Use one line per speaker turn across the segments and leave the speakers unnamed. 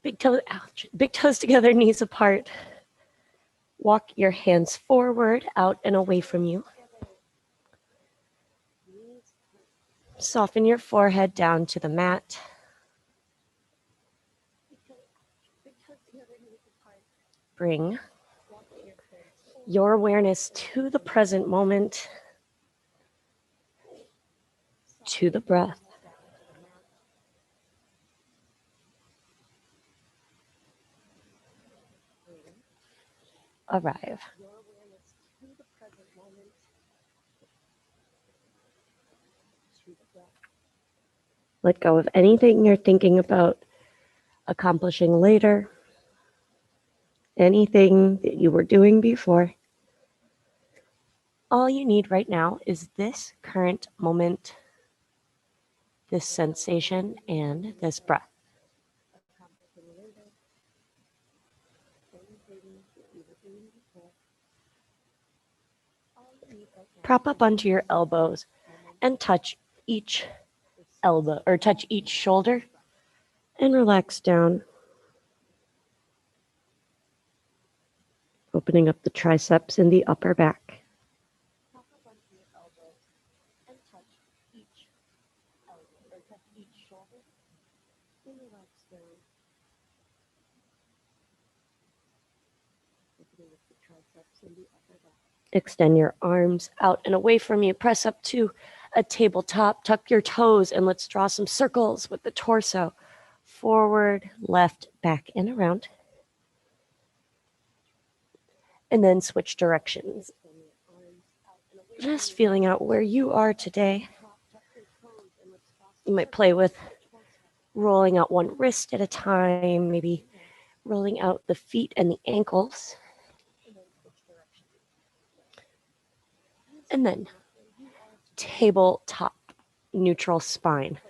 Big toes together, knees apart. Walk your hands forward, out and away from you. Soften your forehead down to the mat. Bring your awareness to the present moment, to the breath. Arrive. Let go of anything you're thinking about accomplishing later, anything that you were doing before. All you need right now is this current moment, this sensation, and this breath. Prop up onto your elbows and touch each elbow or touch each shoulder and relax down. Opening up the triceps and the upper back. Extend your arms out and away from you. Press up to a tabletop. Tuck your toes and let's draw some circles with the torso. Forward, left, back, and around. And then switch directions. Just feeling out where you are today. You might play with rolling out one wrist at a time, maybe rolling out the feet and the ankles. And then tabletop, neutral spine.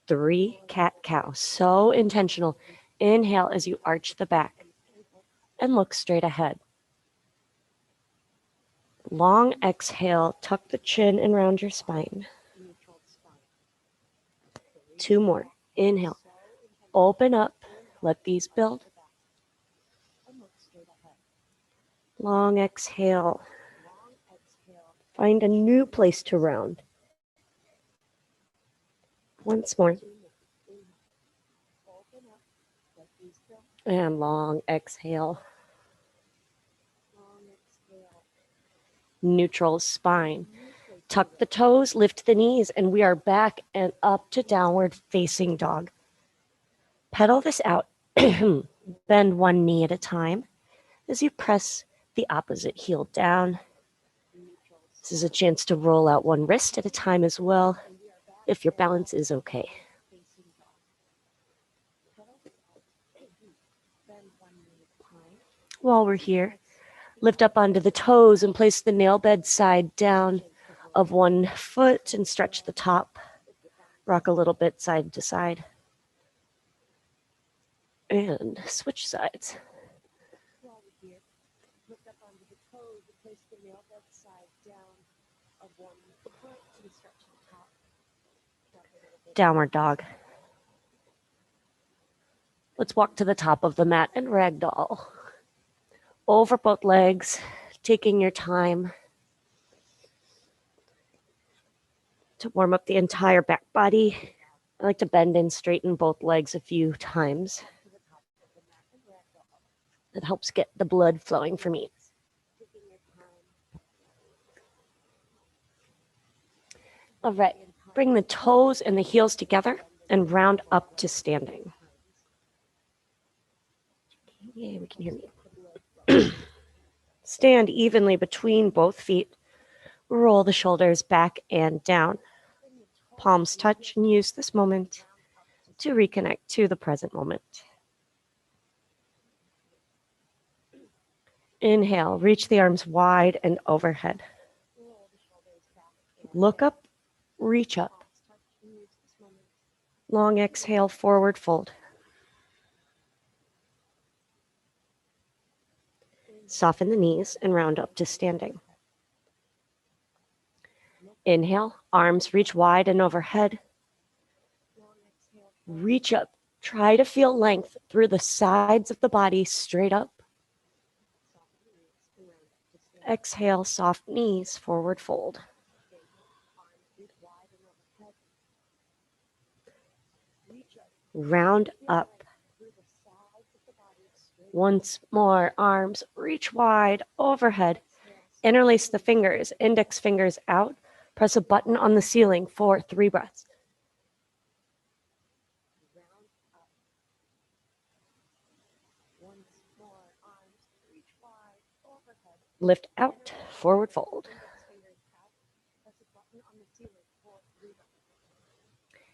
3 cat-cow. So intentional. Inhale as you arch the back and look straight ahead. Long exhale, tuck the chin and round your spine. 2 more. Inhale. Open up. Let these build. Long exhale. Find a new place to round. Once more. And long exhale. Neutral spine. Tuck the toes, lift the knees, and we are back and up to downward facing dog. Pedal this out. Bend one knee at a time as you press the opposite heel down. This is a chance to roll out one wrist at a time as well, if your balance is okay. While we're here, lift up onto the toes and place the nail bed side down of one foot and stretch the top. Rock a little bit side to side. And switch sides. Downward dog. Let's walk to the top of the mat and ragdoll. Over both legs, taking your time to warm up the entire back body. I like to bend and straighten both legs a few times. That helps get the blood flowing for me. All right, bring the toes and the heels together and round up to standing. Yeah, we can hear me. Stand evenly between both feet. Roll the shoulders back and down. Palms touch and use this moment to reconnect to the present moment. Inhale, reach the arms wide and overhead. Look up, reach up. Long exhale, forward fold. Soften the knees and round up to standing. Inhale, arms reach wide and overhead. Reach up Try to feel length through the sides of the body straight up. Exhale, soft knees, forward fold. Round up. Once more, arms reach wide overhead. Interlace the fingers, index fingers out. Press a button on the ceiling for 3 breaths. Lift out, forward fold.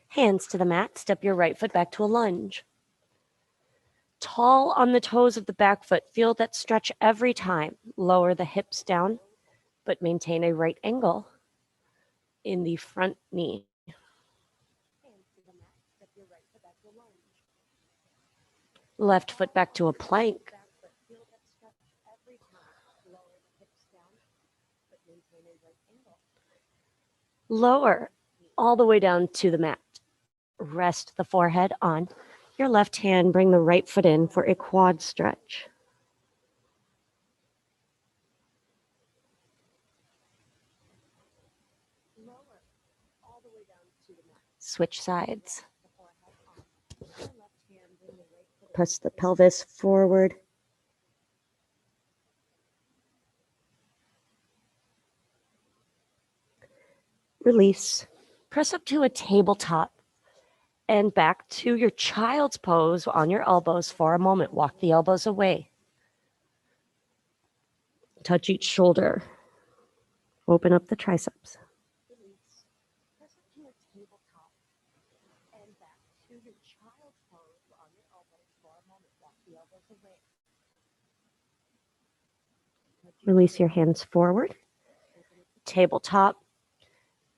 Hands to the mat, step your right foot back to a lunge. Tall on the toes of the back foot, feel that stretch every time. Lower the hips down, but maintain a right angle in the front knee. Left foot back to a plank. Lower all the way down to the mat. Rest the forehead on your left hand. Bring the right foot in for a quad stretch. Switch sides. Press the pelvis forward. Release. Press up to a tabletop and back to your child's pose on your elbows for a moment. Walk the elbows away. Touch each shoulder. Open up the triceps. Release your hands forward. Tabletop.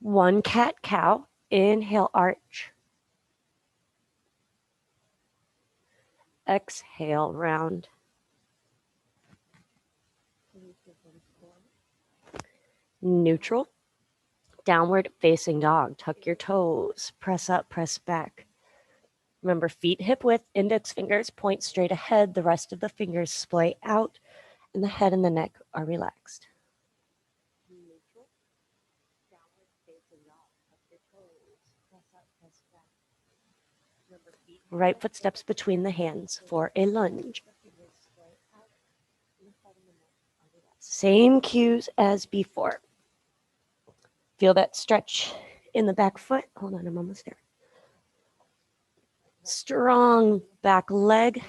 1 cat-cow. Inhale, arch. Exhale, round. Neutral. Downward facing dog. Tuck your toes. Press up, press back. Remember, feet hip width, index fingers point straight ahead. The rest of the fingers splay out, and the head and the neck are relaxed. Right foot steps between the hands for a lunge. Same cues as before. Feel that stretch in the back foot. Hold on, I'm almost there. Strong back leg,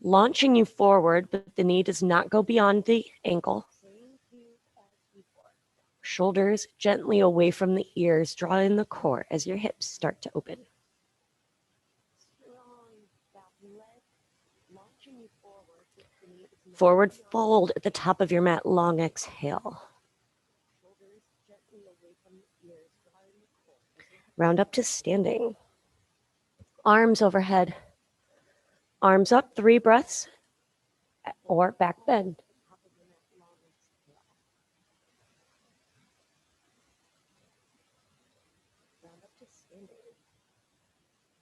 launching you forward, but the knee does not go beyond the ankle. Shoulders gently away from the ears. Draw in the core as your hips start to open. Forward fold at the top of your mat. Long exhale. Round up to standing. Arms overhead. Arms up, 3 breaths, or back bend.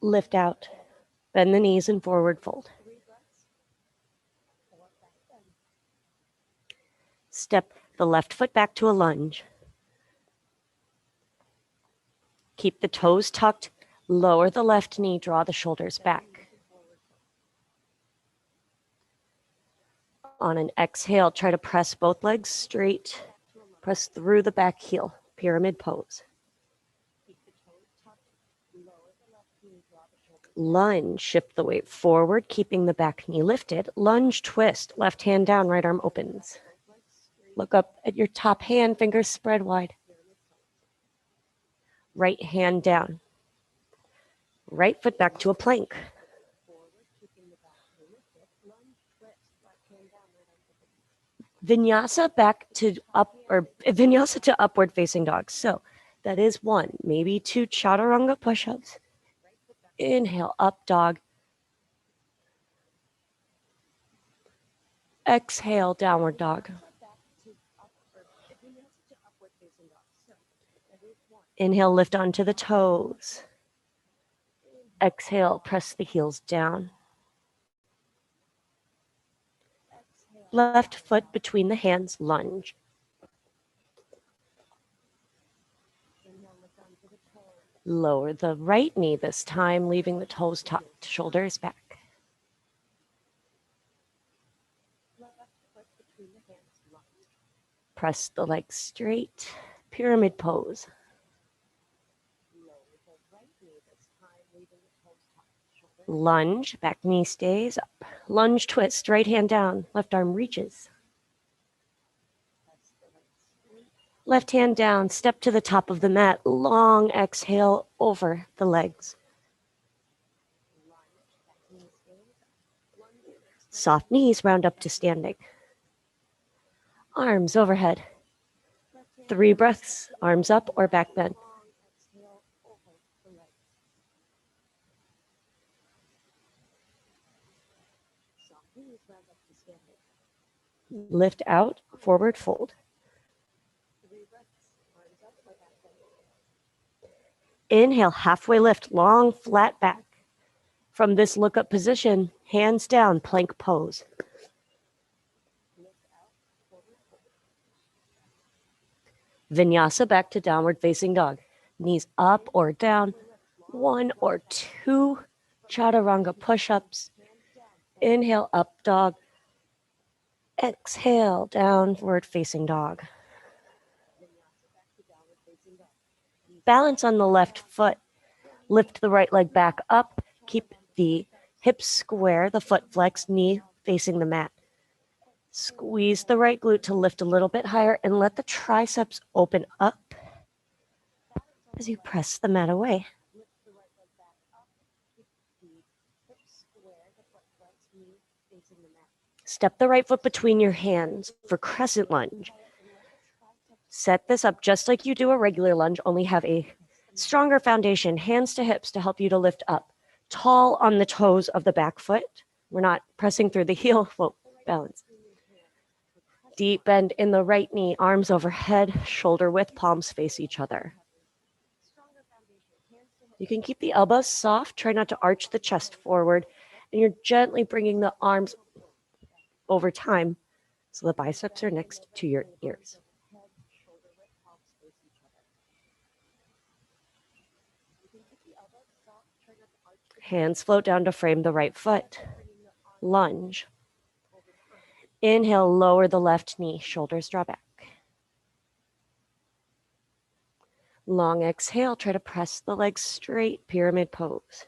Lift out. Bend the knees and forward fold. Step the left foot back to a lunge. Keep the toes tucked. Lower the left knee. Draw the shoulders back. On an exhale, try to press both legs straight. Press through the back heel. Pyramid pose. Lunge. Shift the weight forward, keeping the back knee lifted. Lunge twist. Left hand down, right arm opens. Look up at your top hand, fingers spread wide. Right hand down. Right foot back to a plank. Vinyasa back to up, or vinyasa to upward facing dog. So that is 1, maybe 2 chaturanga push-ups. Inhale, up dog. Exhale, downward dog. Inhale, lift onto the toes. Exhale, press the heels down. Left foot between the hands, lunge. Lower the right knee this time, leaving the toes tucked, shoulders back. Press the legs straight, pyramid pose. Lunge, back knee stays up. Lunge twist, right hand down, left arm reaches. Left hand down, step to the top of the mat, long exhale over the legs. Soft knees round up to standing. Arms overhead. 3 breaths, arms up or back bend. Lift out, forward fold. Inhale, halfway lift, long flat back. From this look up position, hands down, plank pose. Vinyasa back to downward facing dog. Knees up or down, 1 or 2 chaturanga push-ups. Inhale, up dog. Exhale, downward facing dog. Balance on the left foot. Lift the right leg back up. Keep the hips square, the foot flex, knee facing the mat. Squeeze the right glute to lift a little bit higher and let the triceps open up as you press the mat away. Step the right foot between your hands for Crescent Lunge. Set this up just like you do a regular lunge, only have a stronger foundation, hands to hips to help you to lift up. Tall on the toes of the back foot. We're not pressing through the heel. Whoa, balance. Deep bend in the right knee, arms overhead, shoulder width, palms face each other. You can keep the elbows soft. Try not to arch the chest forward. And you're gently bringing the arms over time so the biceps are next to your ears. Hands float down to frame the right foot. Lunge. Inhale, lower the left knee, shoulders draw back. Long exhale, try to press the legs straight, pyramid pose.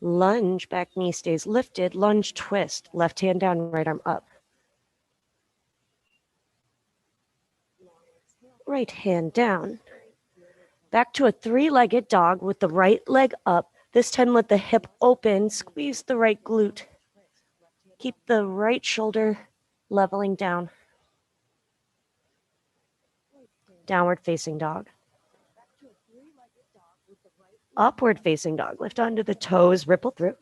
Lunge, back knee stays lifted, lunge twist, left hand down, right arm up. Right hand down. Back to a 3-legged dog with the right leg up. This time let the hip open, squeeze the right glute. Keep the right shoulder leveling down. Downward facing dog. Upward facing dog. Lift onto the toes, ripple through.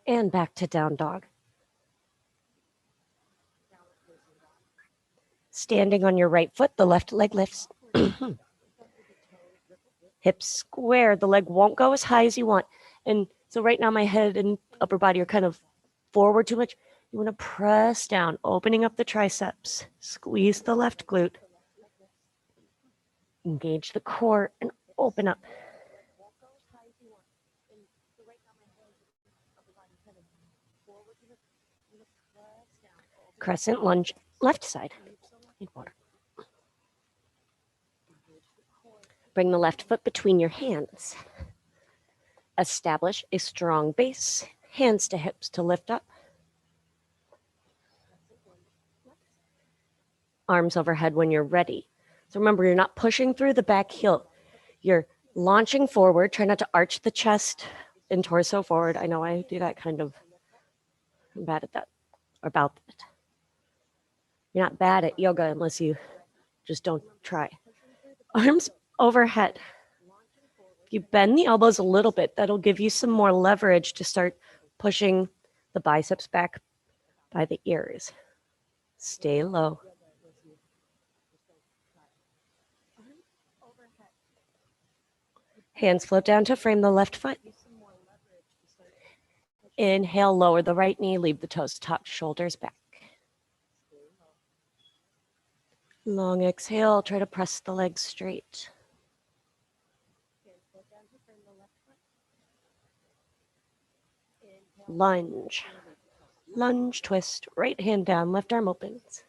And back to down dog. Standing on your right foot, the left leg lifts. Hips square. The leg won't go as high as you want. And so right now my head and upper body are kind of forward too much. You want to press down, opening up the triceps. Squeeze the left glute. Engage the core and open up. Crescent lunge, left side. Need water. Bring the left foot between your hands. Establish a strong base. Hands to hips to lift up. Arms overhead when you're ready. So remember, you're not pushing through the back heel. You're launching forward. Try not to arch the chest and torso forward. I know I do that kind of. I'm bad at that. Or about that. You're not bad at yoga unless you just don't try. Arms overhead. If you bend the elbows a little bit, that'll give you some more leverage to start pushing the biceps back by the ears. Stay low. Hands float down to frame the left foot. Inhale, lower the right knee, leave the toes tucked, shoulders back. Long exhale, try to press the legs straight. Lunge. Lunge, twist, right hand down, left arm opens.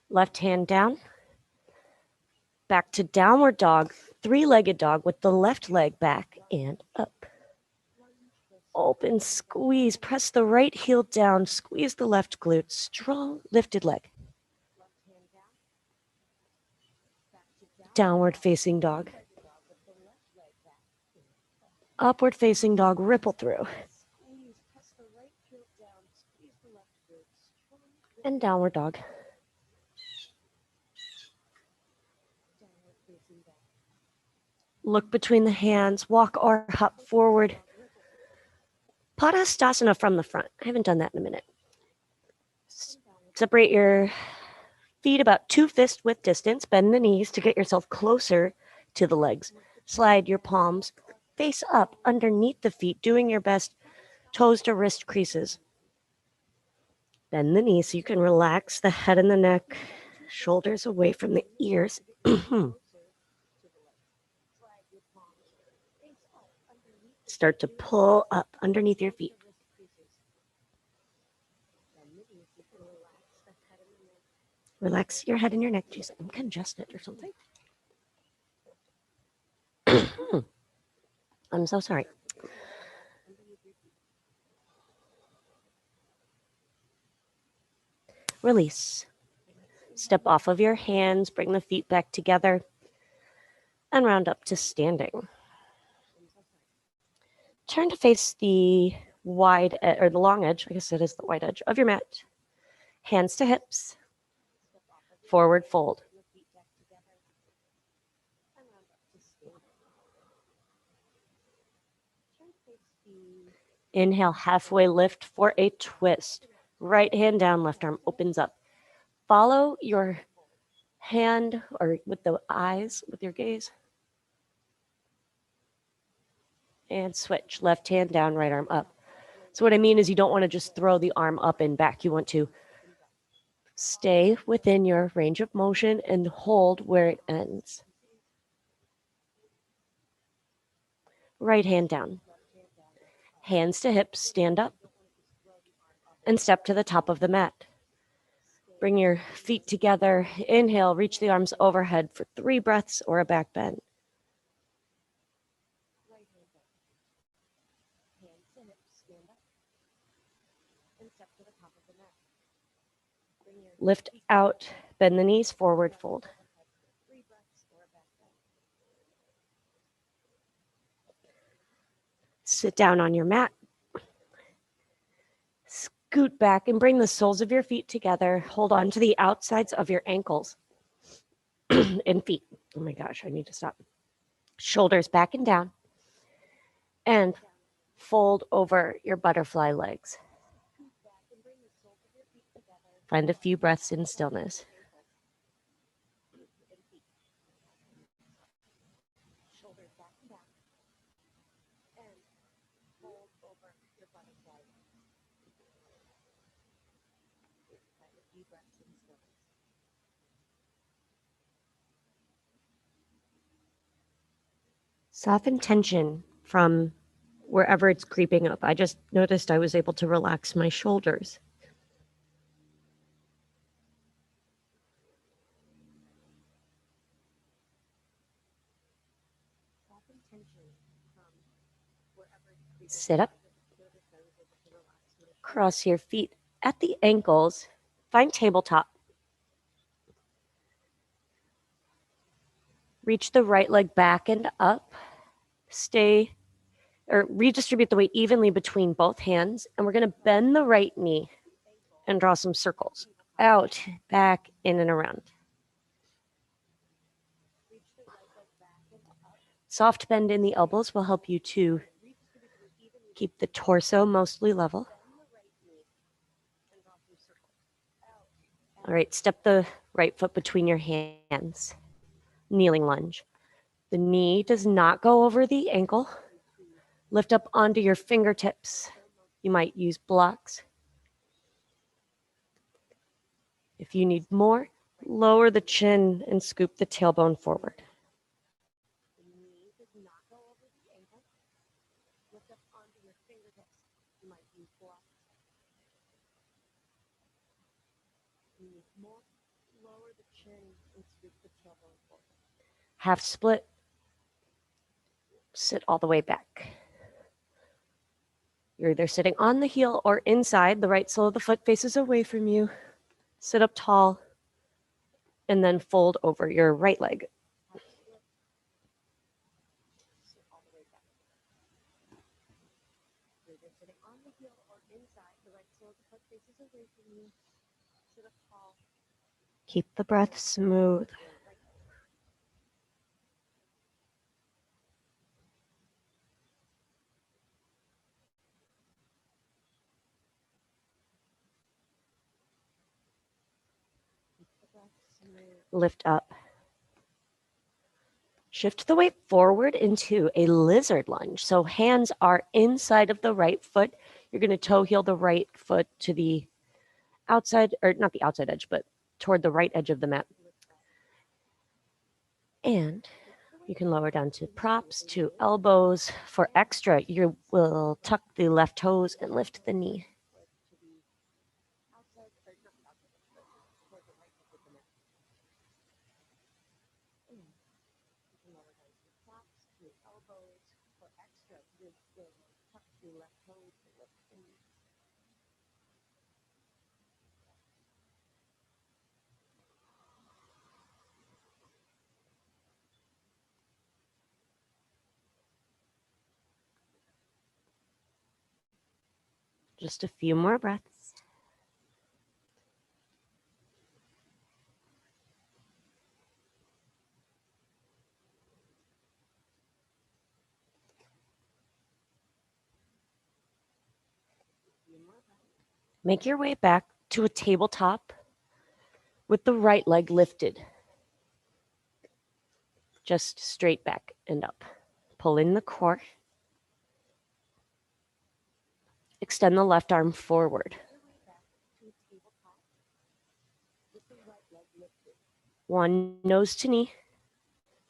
Left hand down. Back to downward dog, three-legged dog with the left leg back and up. Open, squeeze, press the right heel down, squeeze the left glute, strong lifted leg. Downward facing dog. Upward facing dog, ripple through. And downward dog. Look between the hands, walk or hop forward. Padastasana from the front. I haven't done that in a minute. Separate your feet about 2 fist width distance. Bend the knees to get yourself closer to the legs. Slide your palms face up underneath the feet, doing your best toes to wrist creases. Bend the knees so you can relax the head and the neck, shoulders away from the ears. Start to pull up underneath your feet. Relax your head and your neck. Jeez, I'm congested or something. I'm so sorry. Release. Step off of your hands, bring the feet back together, and round up to standing. Turn to face the wide or the long edge, I guess it is the wide edge of your mat. Hands to hips. Forward fold. Inhale, halfway lift for a twist. Right hand down, left arm opens up. Follow your hand or with the eyes, with your gaze. And switch. Left hand down, right arm up. So what I mean is you don't want to just throw the arm up and back. You want to stay within your range of motion and hold where it ends. Right hand down. Hands to hips, stand up. And step to the top of the mat. Bring your feet together. Inhale, reach the arms overhead for 3 breaths or a back bend. Lift out, bend the knees, forward fold. Sit down on your mat. Scoot back and bring the soles of your feet together. Hold on to the outsides of your ankles and feet. Oh my gosh, I need to stop. Shoulders back and down. And fold over your butterfly legs. Find a few breaths in stillness. Shoulders back and down. And fold over your butterfly legs. Find a few breaths in stillness. Soften tension from wherever it's creeping up. I just noticed I was able to relax my shoulders. Sit up. Cross your feet at the ankles. Find tabletop. Reach the right leg back and up. Stay or redistribute the weight evenly between both hands. And we're going to bend the right knee and draw some circles. Out, back, in and around. Soft bend in the elbows will help you to keep the torso mostly level. All right, step the right foot between your hands. Kneeling lunge. The knee does not go over the ankle. Lift up onto your fingertips. You might use blocks. If you need more, lower the chin and scoop the tailbone forward. The knee does not go over the ankle. Lift up onto your fingertips. You might use blocks. If you need more, lower the chin and scoop the tailbone forward. Half split. Sit all the way back. You're either sitting on the heel or inside. The right sole of the foot faces away from you. Sit up tall and then fold over your right leg. Sit all the way back. You're either sitting on the heel or inside. The right sole of the foot faces away from you. Sit up tall. Keep the breath smooth. Lift up. Shift the weight forward into a lizard lunge. So hands are inside of the right foot. You're going to toe heel the right foot to the outside, or not the outside edge, but toward the right edge of the mat. And you can lower down to props, to elbows. For extra, you will tuck the left toes and lift the knee. Just a few more breaths. Make your way back to a tabletop with the right leg lifted. Just straight back and up. Pull in the core. Extend the left arm forward. One nose to knee.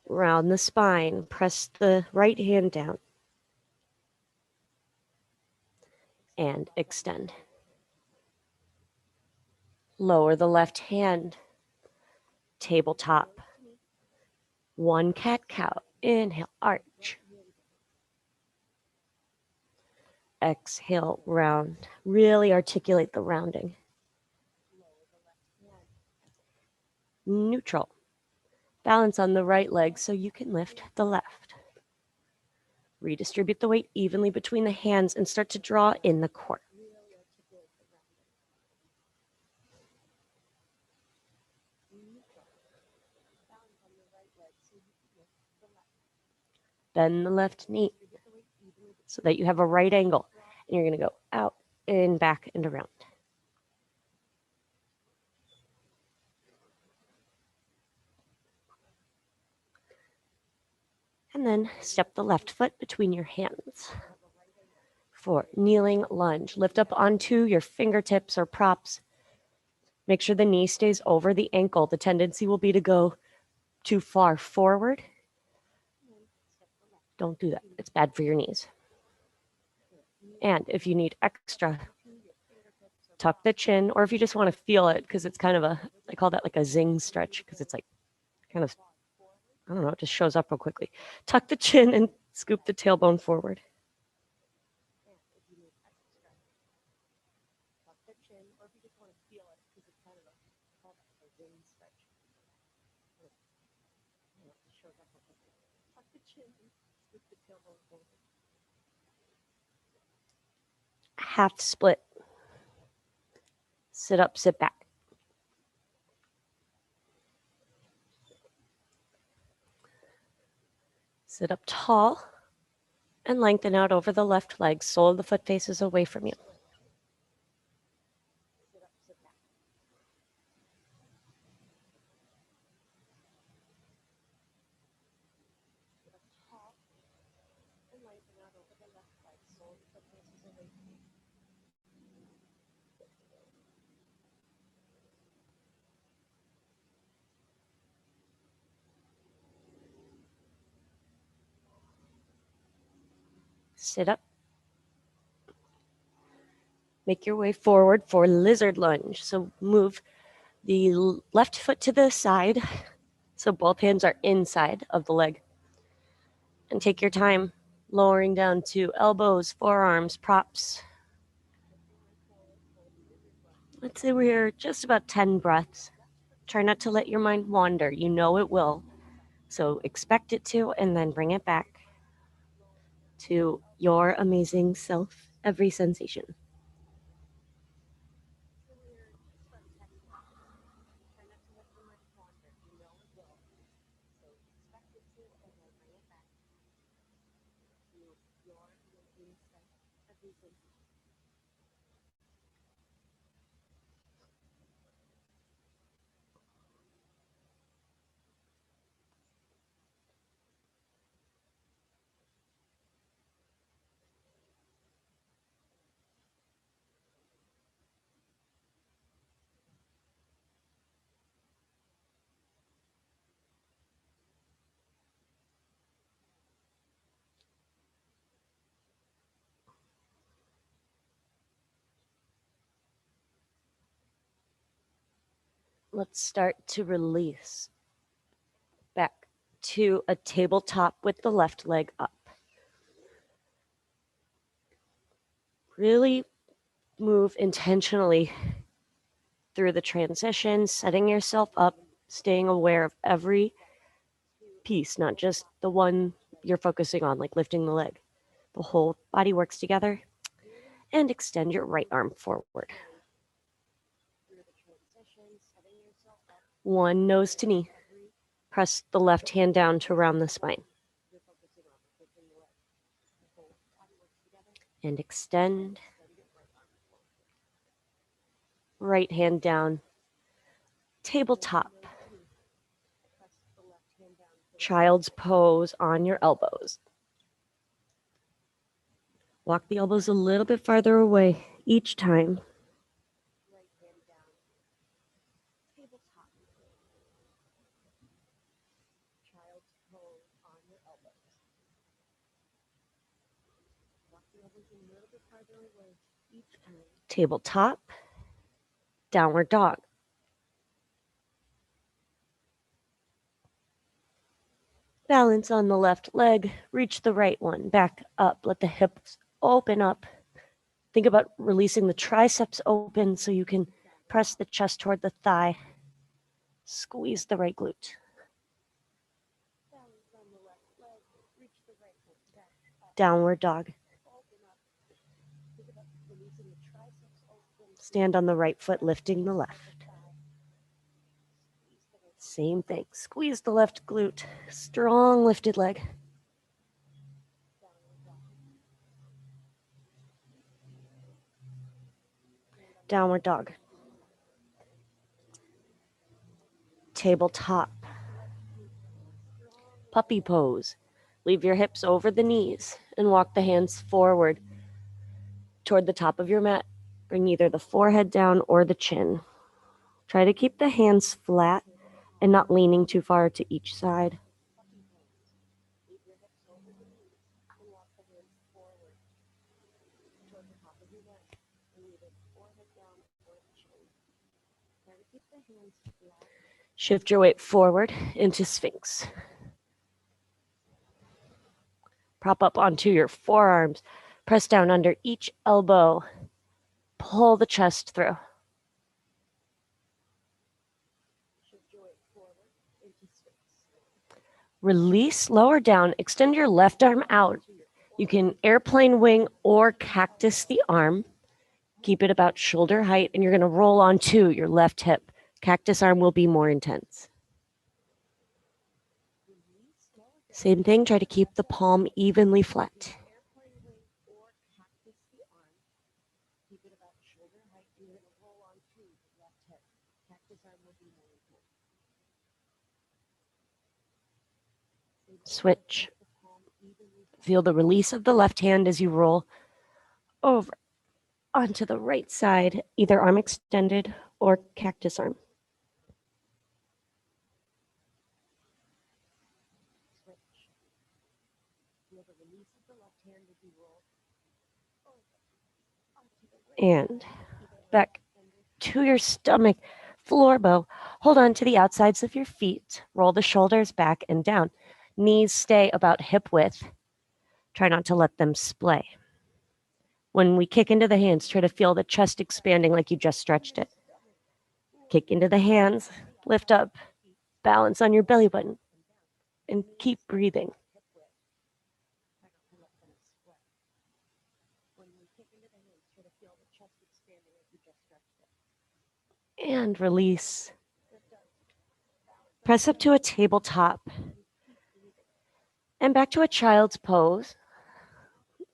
Round the spine. Press the right hand down. And extend. Lower the left hand. Tabletop. One cat-cow. Inhale, arch. Exhale, round. Really articulate the rounding. Neutral. Balance on the right leg so you can lift the left. Redistribute the weight evenly between the hands and start to draw in the core. Bend the left knee so that you have a right angle. And you're going to go out and back and around. And then step the left foot between your hands. For kneeling lunge, lift up onto your fingertips or props. Make sure the knee stays over the ankle. The tendency will be to go too far forward. Don't do that. It's bad for your knees. And if you need extra, tuck the chin, or if you just want to feel it, because it's kind of I call that like a zing stretch, because it's like kind of, I don't know, it just shows up real quickly. Tuck the chin and scoop the tailbone forward. Half split. Sit up, sit back. Sit up tall and lengthen out over the left leg. Sole of the foot faces away from you. Sit up. Make your way forward for lizard lunge. So move the left foot to the side so both hands are inside of the leg. And take your time lowering down to elbows, forearms, props. Let's say we're just about 10 breaths. Try not to let your mind wander. You know it will. So expect it to, and then bring it back to your amazing self, every sensation. Let's start to release back to a tabletop with the left leg up. Really move intentionally through the transition, setting yourself up, staying aware of every piece, not just the one you're focusing on, like lifting the leg. The whole body works together. And extend your right arm forward. One nose to knee. Press the left hand down to round the spine. And extend. Right hand down. Tabletop. Child's pose on your elbows. Walk the elbows a little bit farther away each time. Tabletop. Downward dog. Balance on the left leg. Reach the right one. Back up. Let the hips open up. Think about releasing the triceps open so you can press the chest toward the thigh. Squeeze the right glute. Downward dog. Stand on the right foot, lifting the left. Same thing. Squeeze the left glute. Strong lifted leg. Downward dog. Tabletop. Puppy pose. Leave your hips over the knees and walk the hands forward toward the top of your mat. Bring either the forehead down or the chin. Try to keep the hands flat and not leaning too far to each side. Shift your weight forward into Sphinx. Prop up onto your forearms. Press down under each elbow. Pull the chest through. Release, lower down. Extend your left arm out. You can airplane wing or cactus the arm. Keep it about shoulder height, and you're going to roll onto your left hip. Cactus arm will be more intense. Same thing, try to keep the palm evenly flat. Switch. Feel the release of the left hand as you roll over onto the right side, either arm extended or cactus arm. And back to your stomach. Floor bow. Hold on to the outsides of your feet. Roll the shoulders back and down. Knees stay about hip width. Try not to let them splay. When we kick into the hands, try to feel the chest expanding like you just stretched it. Kick into the hands, lift up, balance on your belly button, and keep breathing. And release. Press up to a tabletop and back to a child's pose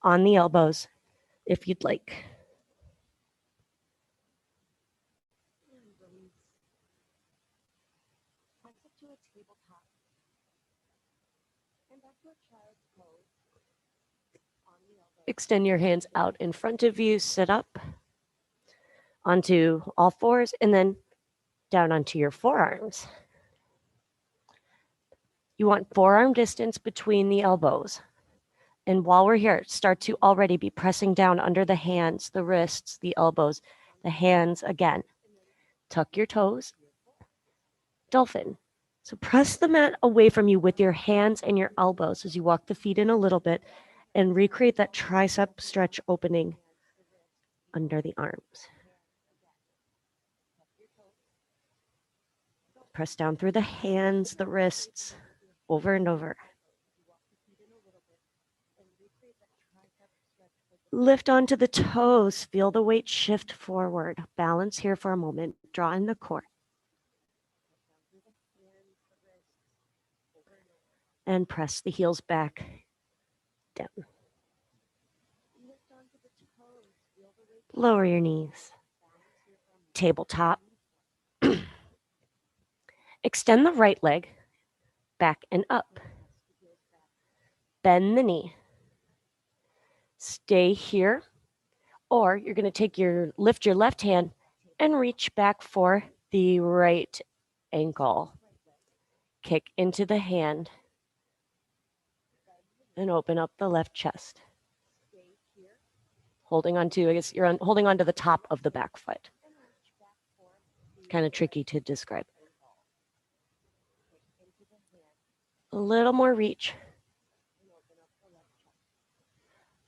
on the elbows if you'd like. Extend your hands out in front of you, sit up onto all fours, and then down onto your forearms. You want forearm distance between the elbows. And while we're here, start to already be pressing down under the hands, the wrists, the elbows, the hands again. Tuck your toes. Dolphin. So press the mat away from you with your hands and your elbows as you walk the feet in a little bit and recreate that tricep stretch opening under the arms. Press down through the hands, the wrists, over and over. Lift onto the toes. Feel the weight shift forward. Balance here for a moment. Draw in the core. And press the heels back down. Lower your knees. Tabletop. Extend the right leg back and up. Bend the knee. Stay here, or you're going to lift your left hand and reach back for the right ankle. Kick into the hand and open up the left chest. Holding on to, holding on to the top of the back foot. Kind of tricky to describe. A little more reach.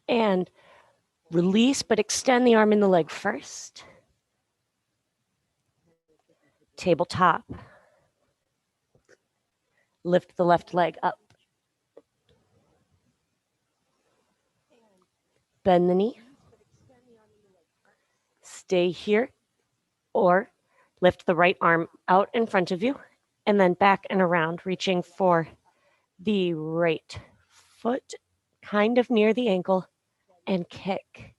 And release, but extend the arm and the leg first. Tabletop. Lift the left leg up. Bend the knee. Stay here, or lift the right arm out in front of you and then back and around, reaching for the right foot kind of near the ankle and kick.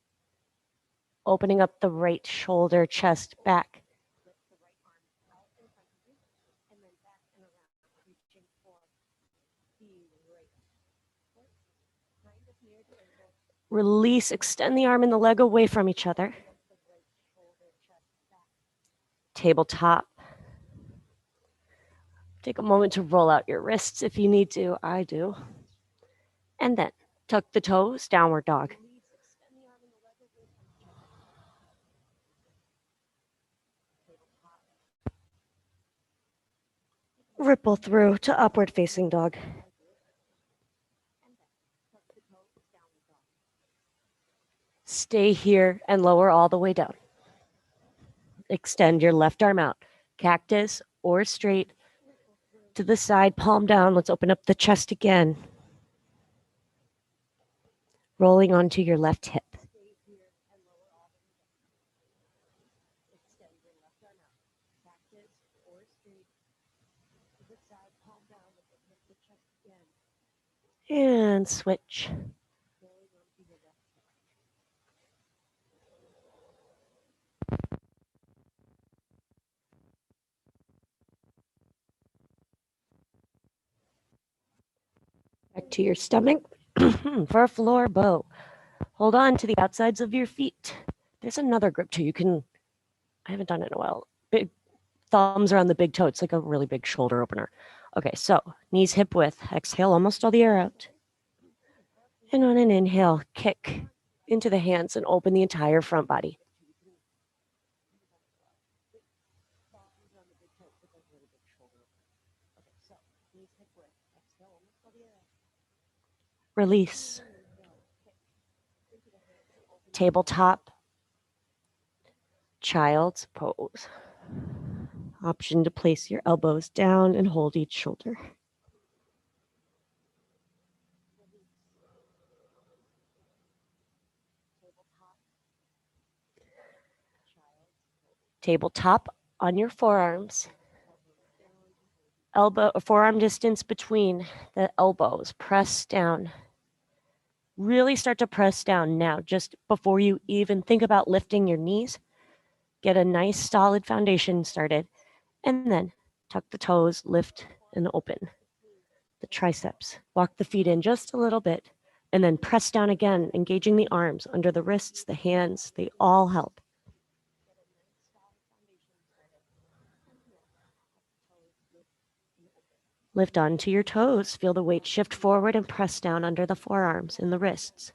Opening up the right shoulder, chest back. Release, extend the arm and the leg away from each other. Tabletop. Take a moment to roll out your wrists if you need to. I do. And then tuck the toes, downward dog. Ripple through to upward facing dog. Stay here and lower all the way down. Extend your left arm out. Cactus or straight to the side, palm down. Let's open up the chest again. Rolling onto your left hip. And switch. Back to your stomach for a floor bow. Hold on to the outsides of your feet. There's another grip too. I haven't done it in a while. Big thumbs around the big toe. It's like a really big shoulder opener. Okay, so knees hip width. Exhale almost all the air out. And on an inhale, kick into the hands and open the entire front body. Release. Tabletop. Child's pose. Option to place your elbows down and hold each shoulder. Tabletop on your forearms. Forearm distance between the elbows. Press down. Really start to press down now, just before you even think about lifting your knees. Get a nice solid foundation started, and then tuck the toes, lift and open the triceps. Walk the feet in just a little bit, and then press down again, engaging the arms under the wrists, the hands. They all help. Lift onto your toes. Feel the weight shift forward and press down under the forearms and the wrists.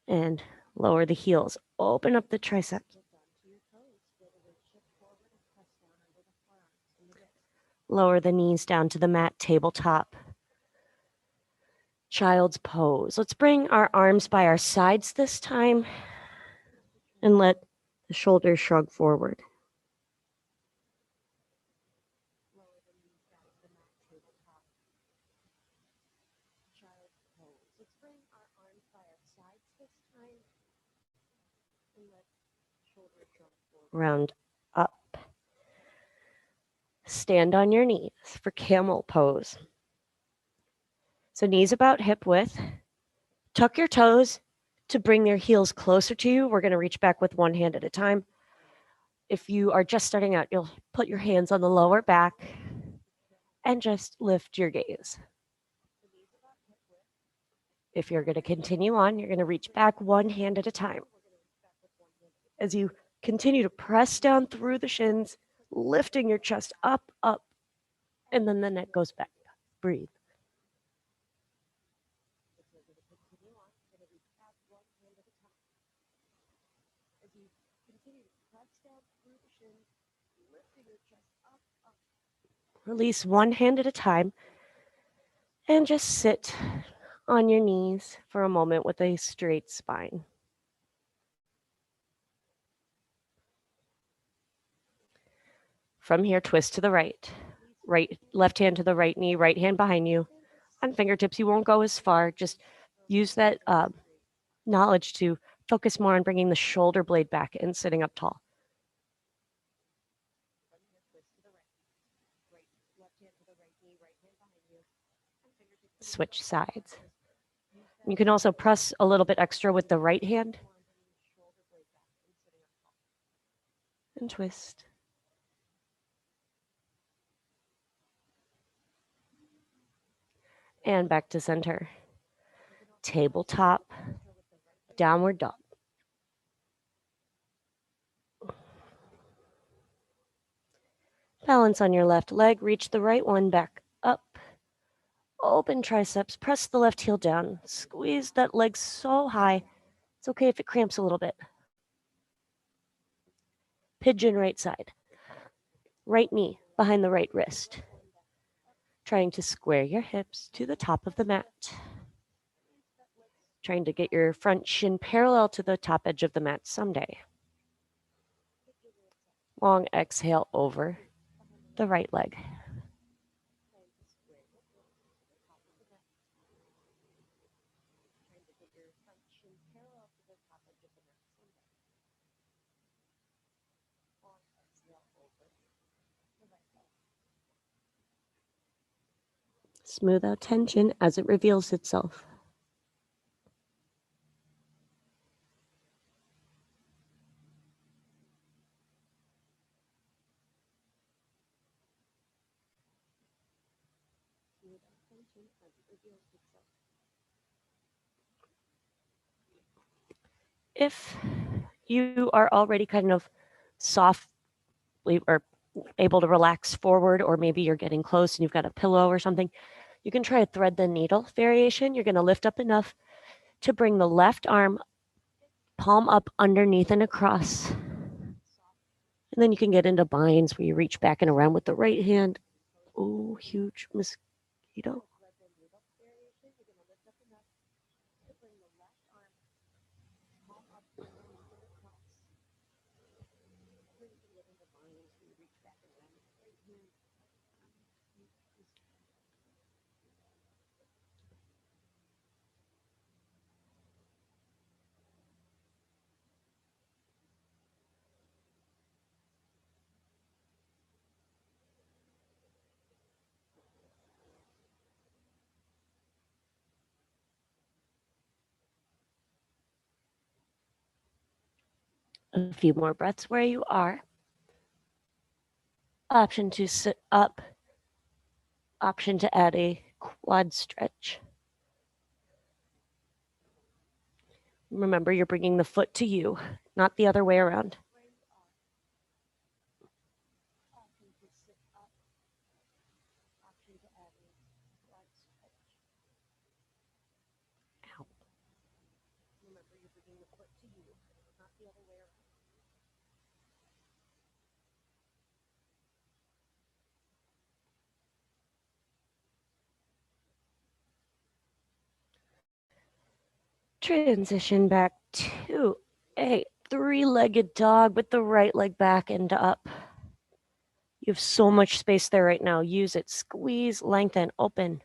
And lower the heels. Open up the triceps. Lower the knees down to the mat, tabletop. Child's pose. Let's bring our arms by our sides this time and let the shoulders shrug forward. Round up. Stand on your knees for camel pose. So knees about hip width. Tuck your toes to bring their heels closer to you. We're going to reach back with one hand at a time. If you are just starting out, you'll put your hands on the lower back and just lift your gaze. If you're going to continue on, you're going to reach back one hand at a time. As you continue to press down through the shins, lifting your chest up, up, and then the neck goes back. Breathe. Release one hand at a time and just sit on your knees for a moment with a straight spine. From here, twist to the right. Left hand to the right knee, right hand behind you. On fingertips, you won't go as far. Just use that knowledge to focus more on bringing the shoulder blade back and sitting up tall. Switch sides. You can also press a little bit extra with the right hand. And twist. And back to center. Tabletop, downward dog. Balance on your left leg, reach the right one back up. Open triceps, press the left heel down. Squeeze that leg so high, it's okay if it cramps a little bit. Pigeon right side. Right knee behind the right wrist. Trying to square your hips to the top of the mat. Trying to get your front shin parallel to the top edge of the mat someday. Long exhale over the right leg. Smooth out tension as it reveals itself. If you are already kind of softly or able to relax forward, or maybe you're getting close and you've got a pillow or something, you can try a thread the needle variation. You're going to lift up enough to bring the left arm palm up underneath and across. And then you can get into binds where you reach back and around with the right hand. Oh, huge mosquito. A few more breaths where you are. Option to sit up. Option to add a quad stretch. Remember, you're bringing the foot to you, not the other way around. Transition back to a three-legged dog with the right leg back and up. You have so much space there right now. Use it. Squeeze, lengthen, open.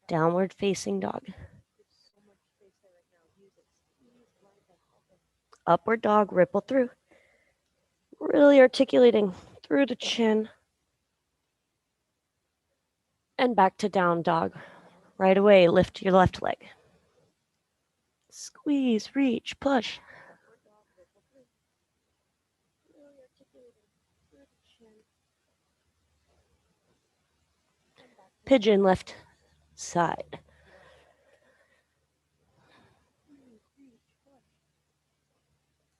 Downward facing dog. Upward dog, ripple through. Really articulating through the chin. And back to down dog. Right away, lift your left leg. Squeeze, reach, push. Pigeon left side.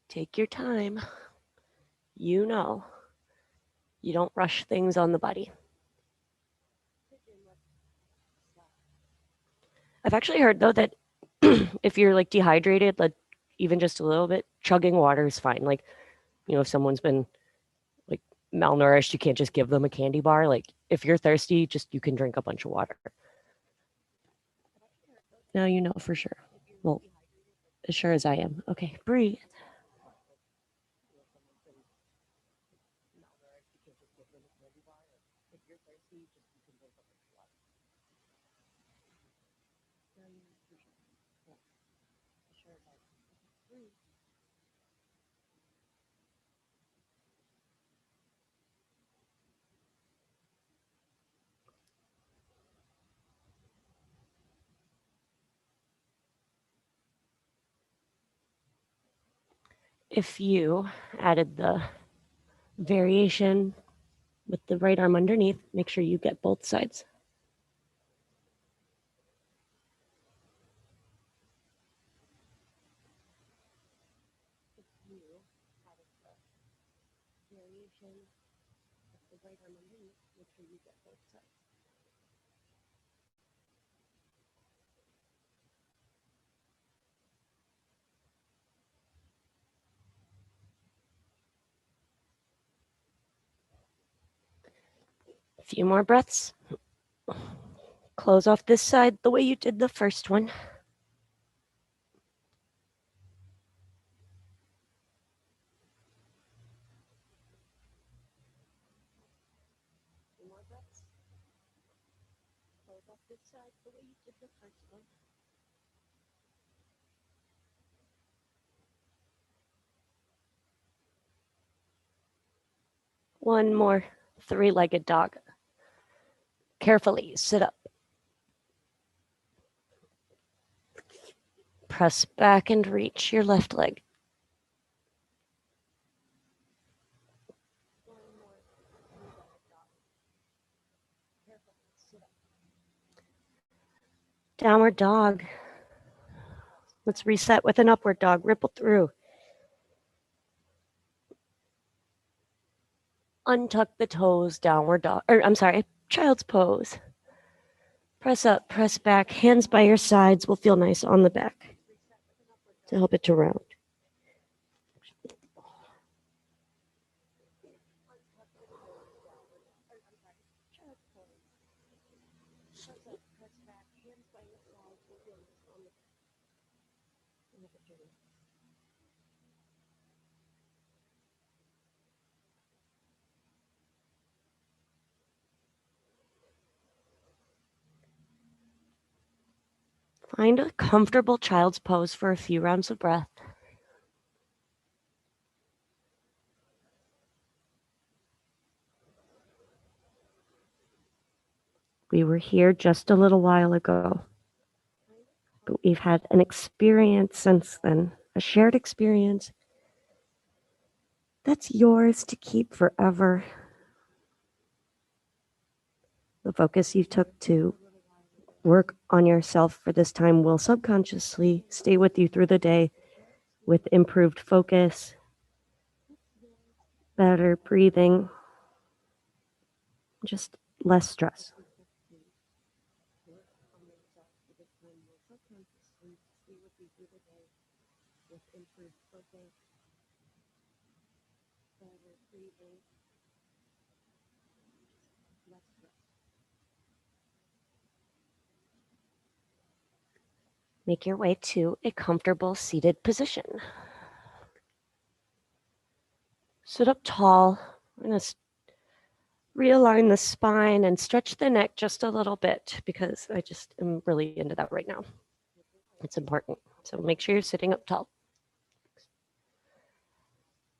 Take your time. You know, you don't rush things on the body. I've actually heard though that if you're like dehydrated, like even just a little bit, chugging water is fine. Like, you know, if someone's been like malnourished, you can't just give them a candy bar. Like if you're thirsty, just you can drink a bunch of water. Now you know for sure. Well, as sure as I am. Okay, breathe. If you added the variation with the right arm underneath, make sure you get both sides. A few more breaths. Close off this side the way you did the first one. One more three-legged dog. Carefully sit up. Press back and reach your left leg. Downward dog. Let's reset with an upward dog. Ripple through. Untuck the toes, downward dog. Or I'm sorry, child's pose. Press up, press back. Hands by your sides will feel nice on the back to help it to round. Find a comfortable child's pose for a few rounds of breath. We were here just a little while ago, but we've had an experience since then, a shared experience that's yours to keep forever. The focus you took to work on yourself for this time will subconsciously stay with you through the day with improved focus, better breathing, just less stress. Make your way to a comfortable seated position. Sit up tall. We're going to realign the spine and stretch the neck just a little bit because I just am really into that right now. It's important. So make sure you're sitting up tall.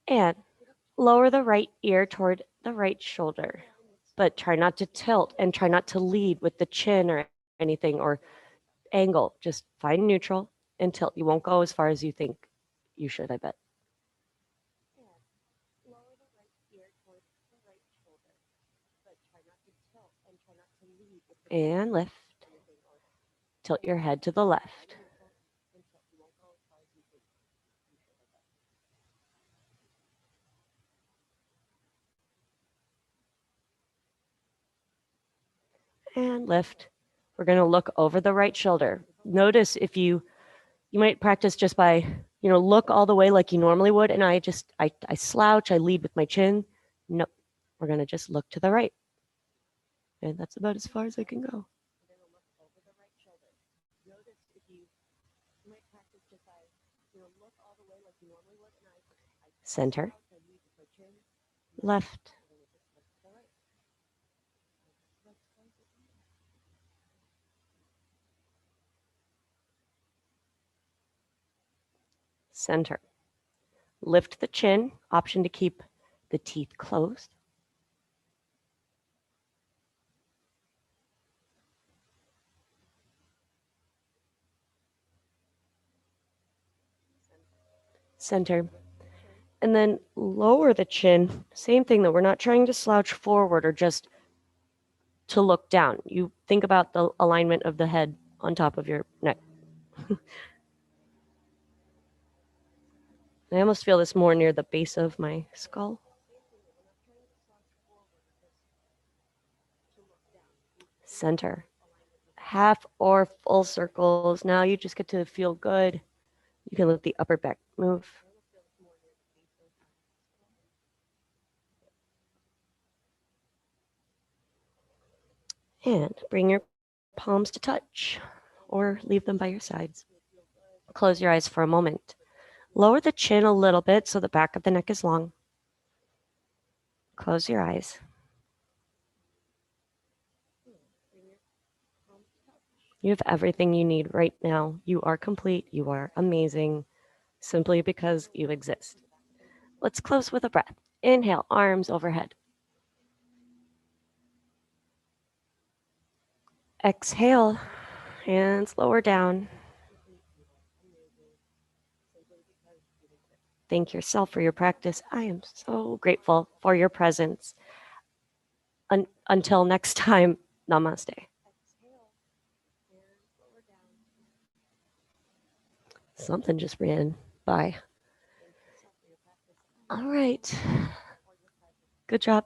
And lower the right ear toward the right shoulder, but try not to tilt and try not to lead with the chin or anything or angle. Just find neutral and tilt. You won't go as far as you think you should, I bet. And lift. Tilt your head to the left. And lift. We're going to look over the right shoulder. Notice if you might practice just by, look all the way like you normally would. And I slouch, I lead with my chin. No, we're going to just look to the right. And that's about as far as I can go. Center. Left. Center. Lift the chin, option to keep the teeth closed. Center. And then lower the chin. Same thing though, we're not trying to slouch forward or just to look down. You think about the alignment of the head on top of your neck. I almost feel this more near the base of my skull. Center. Half or full circles. Now you just get to feel good. You can let the upper back move. And bring your palms to touch or leave them by your sides. Close your eyes for a moment. Lower the chin a little bit so the back of the neck is long. Close your eyes. You have everything you need right now. You are complete. You are amazing simply because you exist. Let's close with a breath. Inhale, arms overhead. Exhale, hands lower down. Thank yourself for your practice. I am so grateful for your presence. Until next time, namaste. Something just ran by. All right. Good job.